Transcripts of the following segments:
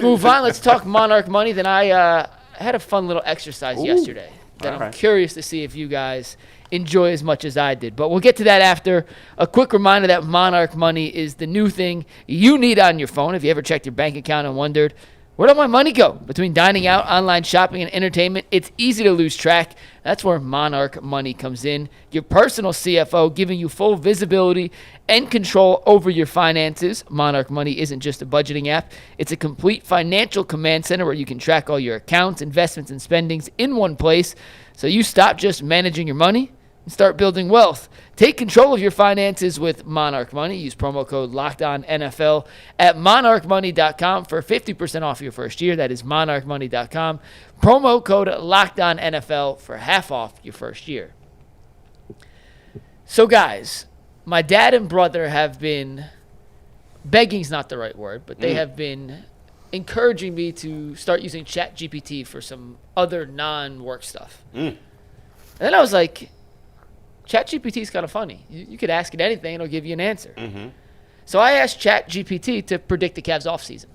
move on. Let's talk Monarch Money. Then I had a fun little exercise yesterday that I'm curious to see if you guys enjoy as much as I did. But we'll get to that after. A quick reminder that Monarch Money is the new thing you need on your phone. If you ever checked your bank account and wondered, where did my money go? Between dining out, online shopping, and entertainment, it's easy to lose track. That's where Monarch Money comes in. Your personal CFO giving you full visibility and control over your finances. Monarch Money isn't just a budgeting app. It's a complete financial command center where you can track all your accounts, investments, and spendings in one place. So you stop just managing your money and start building wealth. Take control of your finances with Monarch Money. Use promo code LOCKEDONNFL at monarchmoney.com for 50% off your first year. That is monarchmoney.com. Promo code LOCKEDONNFL for half off your first year. So, guys, my dad and brother have been, begging's not the right word, but they have been encouraging me to start using Chat GPT for some other non-work stuff. And then I was like, Chat GPT is kind of funny. You could ask it anything, and it'll give you an answer. So I asked Chat GPT to predict the Cavs offseason.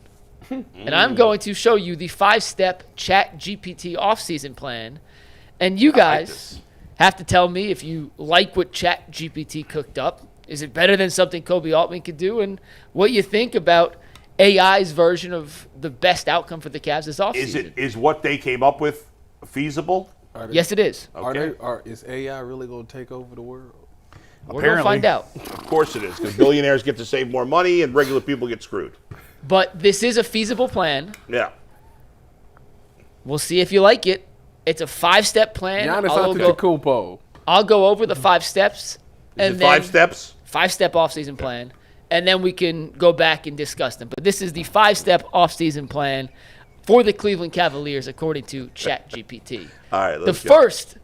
And I'm going to show you the 5-step Chat GPT offseason plan. And you guys have to tell me if you like what Chat GPT cooked up. Is it better than something Kobe Altman could do? And what you think about AI's version of the best outcome for the Cavs this offseason. Is what they came up with feasible? Yes, it is. Okay. Is AI really going to take over the world? We're going to find out. Of course it is, because billionaires get to save more money and regular people get screwed. But this is a feasible plan. Yeah. We'll see if you like it. It's a 5-step plan. Giannis Antetokounmpo. I'll go over the 5 steps. Is it 5 steps? 5-step offseason plan. And then we can go back and discuss them. But this is the 5-step offseason plan for the Cleveland Cavaliers, according to ChatGPT. All right, let's go. The first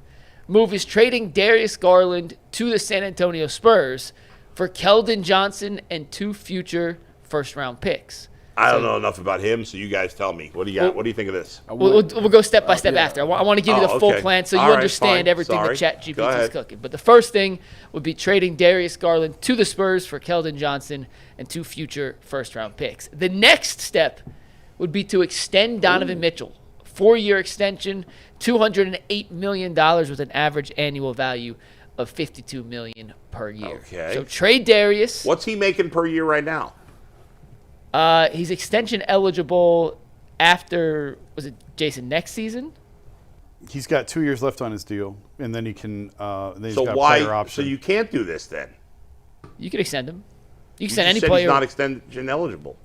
move is trading Darius Garland to the San Antonio Spurs for Keldon Johnson and 2 future first-round picks. I don't know enough about him, so you guys tell me. What do you got? What do you think of this? We'll go step by step after. I want to give you the full plan so you understand everything that ChatGPT is cooking. But the first thing would be trading Darius Garland to the Spurs for Keldon Johnson and 2 future first-round picks. The next step would be to extend Donovan Mitchell. 4-year extension, $208 million with an average annual value of $52 million per year. Okay. So trade Darius. What's he making per year right now? He's extension eligible after, was it, Jason, next season? He's got 2 years left on his deal, and then he can. Then he's got a player option. So you can't do this then? You could extend him. You can You extend any said player. He's not extension eligible.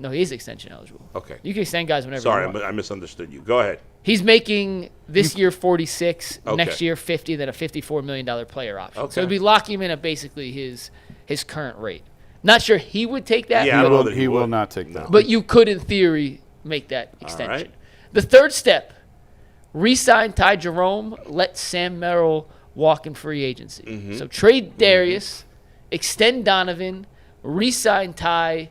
No, he is extension eligible. Okay. You can extend guys whenever you want. Sorry, I misunderstood you. Go ahead. He's making this year 46, Okay. next year 50, then a $54 million player option. Okay. So it'd be locking him in at basically his current rate. Not sure he would take that. Yeah, I don't know that he will would. not take that. But you could, in theory, make that extension. right. The third step, re-sign Ty Jerome, let Sam Merrill walk in free agency. So trade Darius, extend Donovan, re-sign Ty,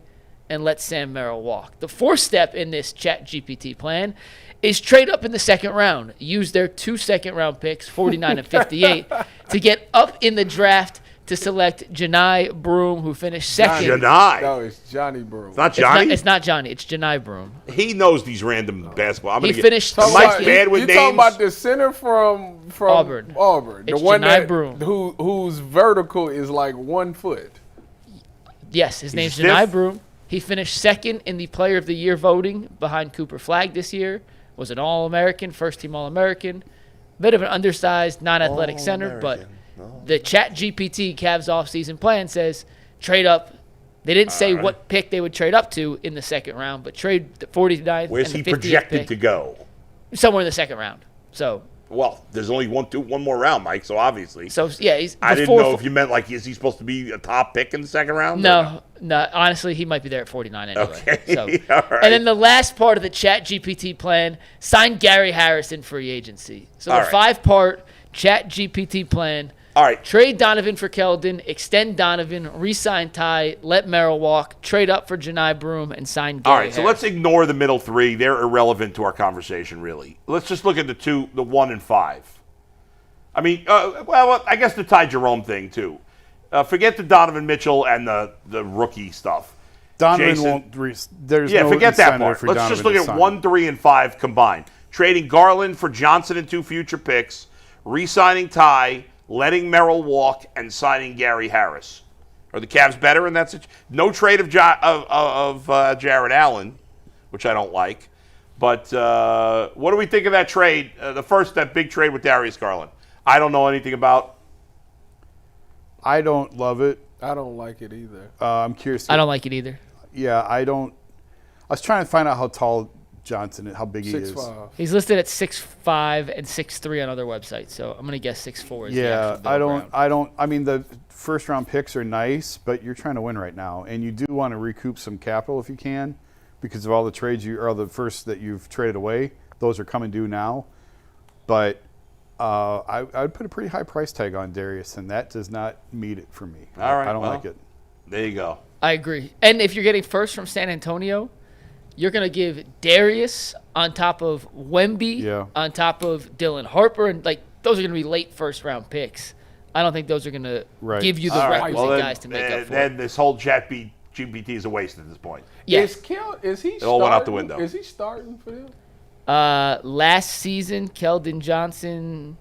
and let Sam Merrill walk. The fourth step in this Chat GPT plan is trade up in the second round. Use their 2 second-round picks, 49 and 58, to get up in the draft to select Janai Broome, who finished second. Janai. No, it's Johnny Broome. It's not Johnny? It's not Johnny. It's Janai Broome. He knows these random basketball. He finished Mike's second. bad with you names. talking about the center from Auburn. The It's one Janai Broome. whose vertical is like 1 foot. Yes, his name's stiff? Janai Broome. He finished second in the Player of the Year voting behind Cooper Flagg this year. Was an All-American, first-team All-American. Bit of an undersized, non-athletic center, but the Chat GPT Cavs offseason plan says trade up. They didn't say what pick they would trade up to in the second round, but trade the 49th Where's and he the 50th projected pick to go? somewhere in the second round. So Well, there's only one more round, Mike, so obviously. yeah, he's. I didn't know if you meant, like, is he supposed to be a top pick in the second round? No. Honestly, he might be there at 49 anyway. Okay, So, all right. And then the last part of the Chat GPT plan, sign Gary Harris in free agency. So All the right. 5-part Chat GPT plan. All right. Trade Donovan for Keldon, extend Donovan, re-sign Ty, let Merrill walk, trade up for Janai Broome, and sign Gary All right, so let's ignore the middle 3. They're irrelevant to our conversation, really. Let's just look at the 1 and 5. I mean, I guess the Ty Jerome thing, too. Forget the Donovan Mitchell and the rookie stuff. Donovan Jason. won't. There's no Forget that incentive part. for Let's Donovan just look to at sign. 1, 3, and 5 combined. Trading Garland for Johnson and 2 future picks, re-signing Ty, letting Merrill walk, and signing Gary Harris. Are the Cavs better in that situation? No trade of Jared Allen, which I don't like. But what do we think of that trade? That big trade with Darius Garland. I don't know anything about. I don't love it. I don't like it either. I'm curious. I don't like it either. Yeah, I don't. I was trying to find out how tall Johnson is, how big he is. 6'5". He's listed at 6'5" and 6'3" on other websites, so I'm gonna guess 6'4" is the Yeah, actual middle ground. I don't. I mean, the first round picks are nice, but you're trying to win right now, and you do want to recoup some capital if you can, because of all the trades the first that you've traded away. Those are coming due now, but I would put a pretty high price tag on Darius, and that does not meet it for me. All right, I don't well, like it. There you go. I agree. And if you're getting first from San Antonio, you're going to give Darius on top of Wemby, on top of Dylan Harper, and those are going to be late first-round picks. I don't think those are going to give you the requisite guys to make up for then it. this whole Chat GPT is a waste at this point. Yes. Is he It all went out the window. Is he starting for them? Last season, Keldon Johnson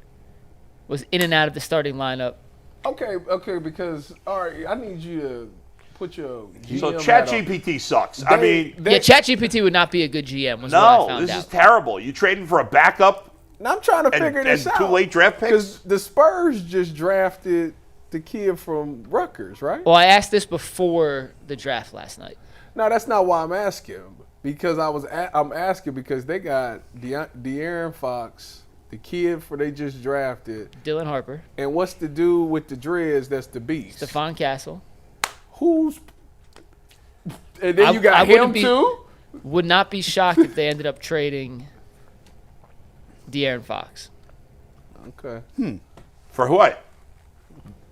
was in and out of the starting lineup. Okay, because all right, I need you to put your GM So hat on. ChatGPT sucks. I mean, ChatGPT would not be a good GM. Was what I no, found this out. is terrible. You trading for a backup Now I'm trying to figure this and out. 2 late draft picks? Because the Spurs just drafted the kid from Rutgers, right? Well, I asked this before the draft last night. No, that's not why I'm asking. Because I'm asking because they got De'Aaron Fox, the kid they just drafted, Dylan Harper, and what's the dude with the dreads? That's the beast. Stephon Castle. Who's? And then you I got wouldn't him be- too. Would not be shocked if they ended up trading De'Aaron Fox. Okay. For what?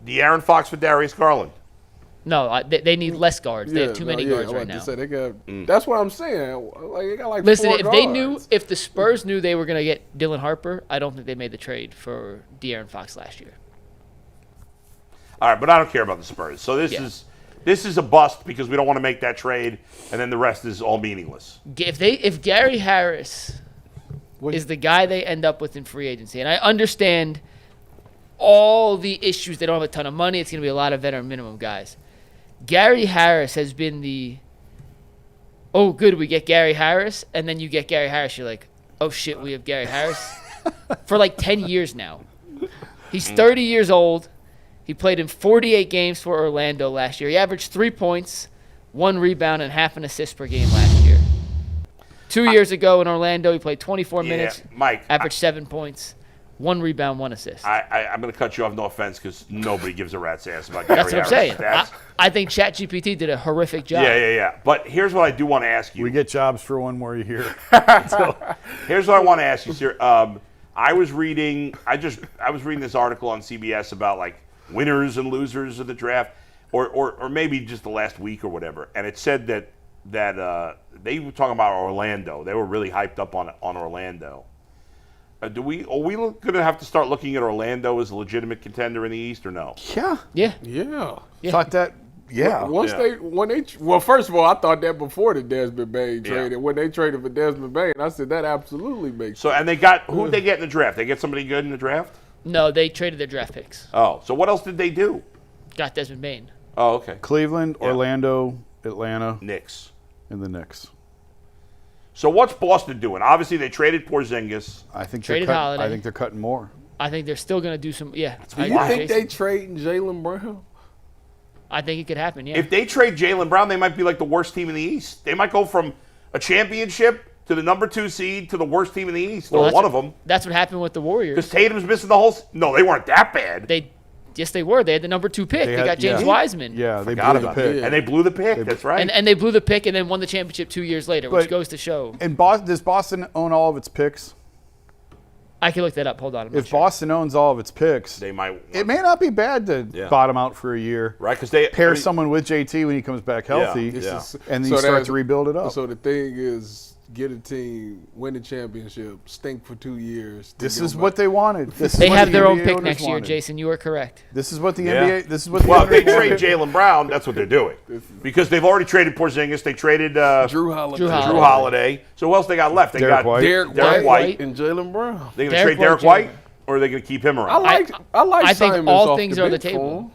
De'Aaron Fox for Darius Garland. No, they need less guards. They have too many guards right now. They got, That's what I'm saying. They got Listen, 4 if they guards. knew, if the Spurs knew they were going to get Dylan Harper, I don't think they made the trade for De'Aaron Fox last year. All right, but I don't care about the Spurs. So this is a bust because we don't want to make that trade, and then the rest is all meaningless. If Gary Harris is the guy they end up with in free agency, and I understand all the issues, they don't have a ton of money, it's going to be a lot of veteran minimum guys. Gary Harris has been oh, good, we get Gary Harris, and then you get Gary Harris, you're like, oh, shit, we have Gary Harris for 10 years now. He's 30 years old. He played in 48 games for Orlando last year. He averaged 3 points, 1 rebound, and half an assist per game last year. 2 years ago in Orlando, he played 24 minutes, Mike, averaged 7 points, 1 rebound, 1 assist. I'm going to cut you off, no offense, because nobody gives a rat's ass about Gary That's what I'm Harris. saying. I think ChatGPT did a horrific job. Yeah. But here's what I do want to ask you. We get jobs for 1 more year. Here's what I want to ask you, sir. I was reading this article on CBS about winners and losers of the draft, or maybe just the last week or whatever, and it said that they were talking about Orlando. They were really hyped up on Orlando. Are we going to have to start looking at Orlando as a legitimate contender in the East or no? Yeah. Yeah. Thought that. Yeah. Well, first of all, I thought that before the Desmond Bain trade, and when they traded for Desmond Bain, I said that absolutely makes So, sense. and they got who'd they get in the draft? They get somebody good in the draft? No, they traded their draft picks. Oh, so what else did they do? Got Desmond Bain. Oh, okay. Cleveland, Orlando, Atlanta, Knicks. and the Knicks. So what's Boston doing? Obviously, they traded Porzingis. I think Traded they're Holiday. I think they're cutting more. I think they're still going to do some. Yeah. Do you think they trading Jaylen Brown? I think it could happen, yeah. If they trade Jaylen Brown, they might be the worst team in the East. They might go from a championship to the number 2 seed to the worst team in the East, or one of them. That's what happened with the Warriors. Because Tatum's missing the whole. No, they weren't that bad. Yes, they were. They had the number 2 pick. They got James Wiseman. Yeah, they Forgot blew the about pick. that. And they blew the pick. That's right. And they blew the pick and then won the championship 2 years later, which But- goes to show. And does Boston own all of its picks? I can look that up. Hold on. I'm not If sure. Boston owns all of its picks, they might. it may not be bad to bottom out for a year. Right, because they Pair someone with JT when he comes back healthy, Yeah. and then you start to rebuild it up. So the thing is, get a team, win a championship, stink for 2 years. This is what they wanted. They have their own pick next year, Jason. You are correct. This is what the Yeah. NBA. This is what. Well, the they NBA trade Jaylen Brown. That's what they're doing because they've already traded Porzingis. They traded Drew Holiday. Drew Holiday. Drew Holiday. So who else they got left? They Derek got White. Derek White. and Jaylen Brown. They gonna Derek trade Derek White, White, or are they gonna keep him I around? like I think Simons all off things are on the bench table. for him.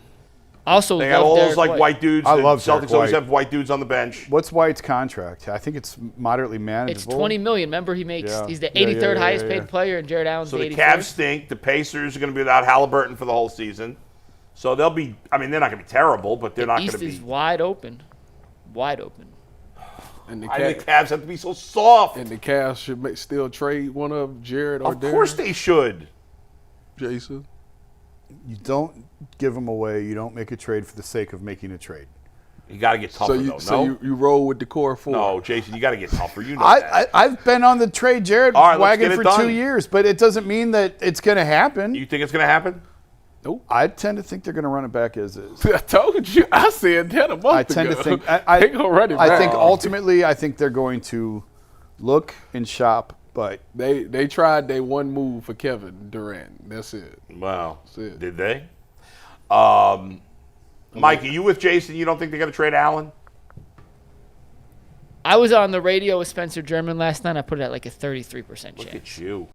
Also, They got love all those Derek like white dudes. I that love Celtics Derek always White. have white dudes on the bench. What's White's contract? I think it's moderately It's manageable. $20 million. Remember, he makes. Yeah. He's the Yeah, 83rd yeah, highest yeah. paid player, and Jared Allen's So the the 81st. Cavs stink. The Pacers are going to be without Halliburton for the whole season. So they'll be. I mean, they're not going to be terrible, but they're not going East to is be. wide open. Wide open. And the I think Cavs, Cavs have to be so soft. and the Cavs should still trade one of Jared or Of course Derek. they should. Jason. You don't give them away. You don't make a trade for the sake of making a trade. You got to get tougher, though. No, you roll with the core four. no, Jason, you got to get tougher. You know that. I've been on the trade Jared All right, let's wagon get it for done. 2 years, but it doesn't mean that it's going to happen. You think it's going to happen? I tend to think they're going to run it back as is. I told you. I said that a month I tend ago. to think. They gonna run it I back. think ultimately, I think they're going to look and shop, but They tried their one move for Kevin Durant. That's it. Wow. That's it. Did they? Mike, are you with Jason? You don't think they're going to trade Allen? I was on the radio with Spencer German last night. I put it at like a 33% chance. Look at you.